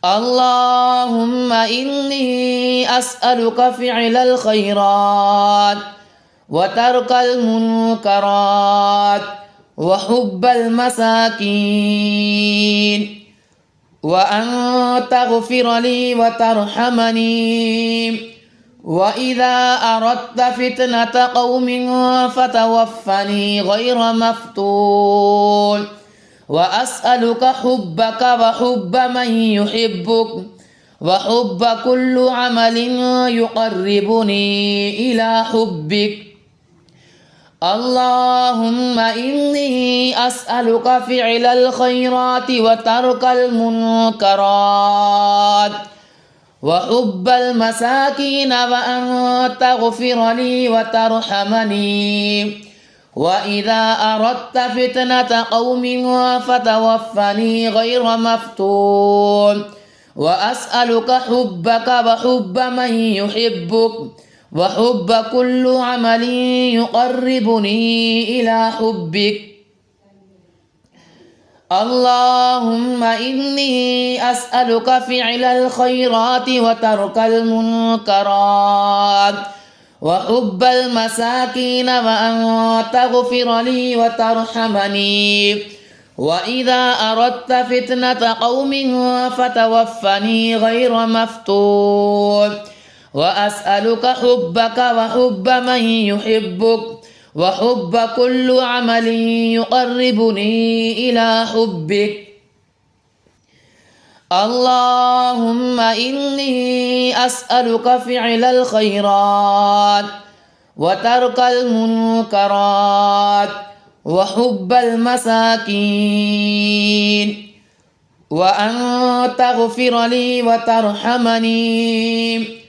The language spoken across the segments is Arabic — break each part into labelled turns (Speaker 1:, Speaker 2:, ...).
Speaker 1: اللهم إني أسألك فعل الخيرات وترك المنكرات وحب المساكين، وأن تغفر لي وترحمني، وإذا أردت فتنة قوم فتوفني غير مفتون، وأسألك حبك وحب من يحبك وحب كل عمل يقربني إلى حبك. اللهم إني أسألك فعل الخيرات وترك المنكرات وحب المساكين، وأن تغفر لي وترحمني، وإذا أردت فتنة قوم فتوفني غير مفتون، وأسألك حبك وحب من يحبك وحب كل عمل يقربني إلى حبك. اللهم إني أسألك فعل الخيرات وترك المنكرات وحب المساكين، وأن تغفر لي وترحمني، وإذا أردت فتنة قوم فتوفني غير مفتون، وأسألك حبك وحب من يحبك وحب كل عمل يقربني إلى حبك. اللهم إني أسألك فعل الخيرات وترك المنكرات وحب المساكين، وأن تغفر لي وترحمني،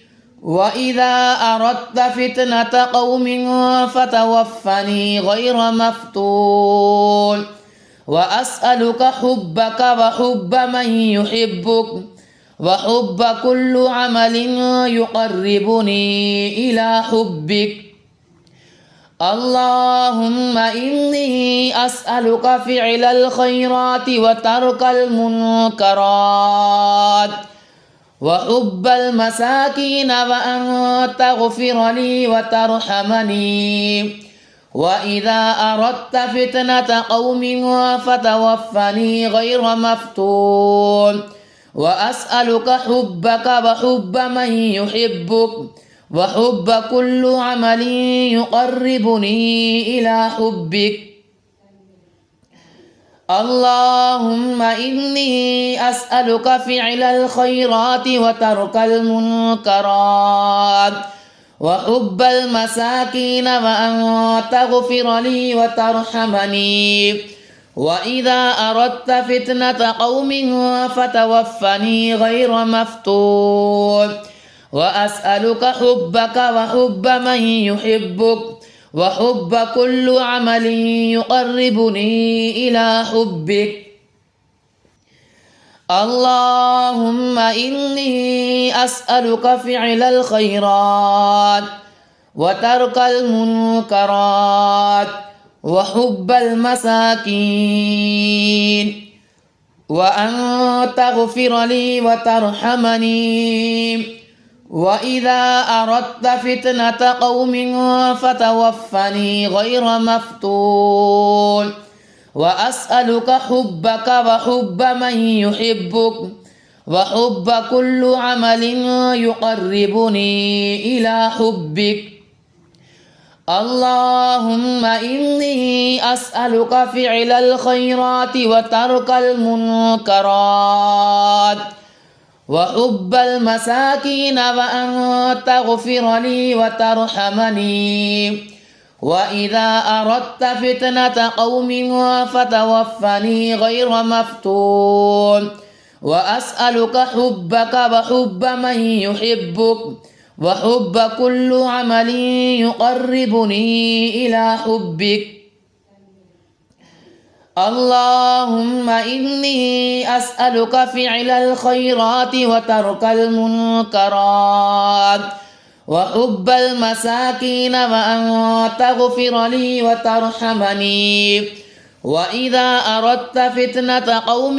Speaker 1: وإذا أردت فتنة قوم فتوفني غير مفتون، وأسألك حبك وحب من يحبك وحب كل عمل يقربني إلى حبك. اللهم إني أسألك فعل الخيرات وترك المنكرات وحب المساكين، وأن تغفر لي وترحمني، وإذا أردت فتنة قوم فتوفني غير مفتون، وأسألك حبك وحب من يحبك وحب كل عمل يقربني إلى حبك. اللهم إني أسألك فعل الخيرات وترك المنكرات وحب المساكين، وأن تغفر لي وترحمني، وإذا أردت فتنة قوم فتوفني غير مفتون، وأسألك حبك وحب من يحبك وحب كل عمل يقربني إلى حبك. اللهم إني أسألك فعل الخيرات وترك المنكرات وحب المساكين، وأن تغفر لي وترحمني، وإذا أردت فتنة قوم فتوفني غير مفتون، وأسألك حبك وحب من يحبك وحب كل عمل يقربني إلى حبك. اللهم إني أسألك فعل الخيرات وترك المنكرات وحب المساكين، وأن تغفر لي وترحمني، وإذا أردت فتنة قوم فتوفني غير مفتون، وأسألك حبك وحب من يحبك وحب كل عمل يقربني إلى حبك. اللهم إني أسألك فعل الخيرات وترك المنكرات وحب المساكين، وأن تغفر لي وترحمني، وإذا أردت فتنة قوم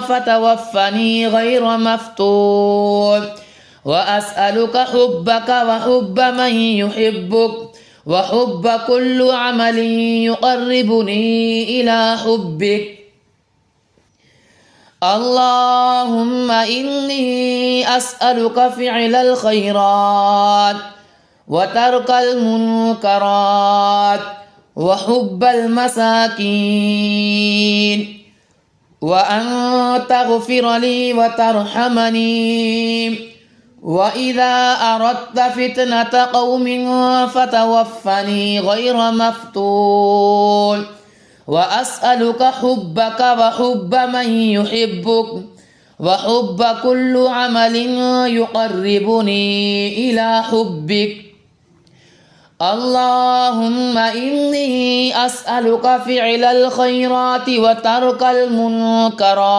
Speaker 1: فتوفني غير مفتون وأسألك حبك وحب من يحبك وحب كل عمل يقربني إلى حبك. اللهم إني أسألك فعل الخيرات وترك المنكرات وحب المساكين وأن تغفر لي وترحمني. وإذا أردت فتنة قوم فتوفني غير مفتون وأسألك حبك وحب من يحبك وحب كل عمل يقربني إلى حبك. اللهم إني أسألك فعل الخيرات وترك المنكرات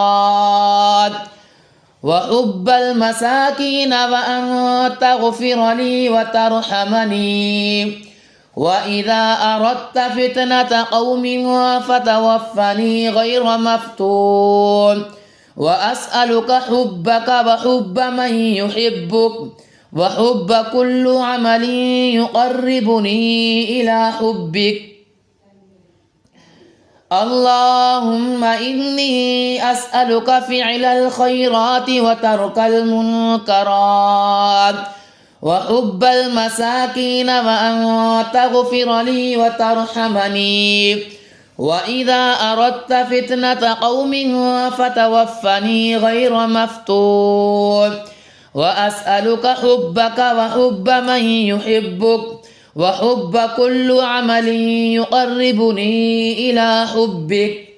Speaker 1: وحب المساكين وأن تغفر لي وترحمني. وإذا أردت فتنة قوم فتوفني غير مفتون وأسألك حبك وحب من يحبك وحب كل عمل يقربني إلى حبك. اللهم إني أسألك فعل الخيرات وترك المنكرات وحب المساكين وأن تغفر لي وترحمني. وإذا أردت فتنة قوم فتوفني غير مفتون وأسألك حبك وحب من يحبك وحب كل عمل يقربني إلى حبك.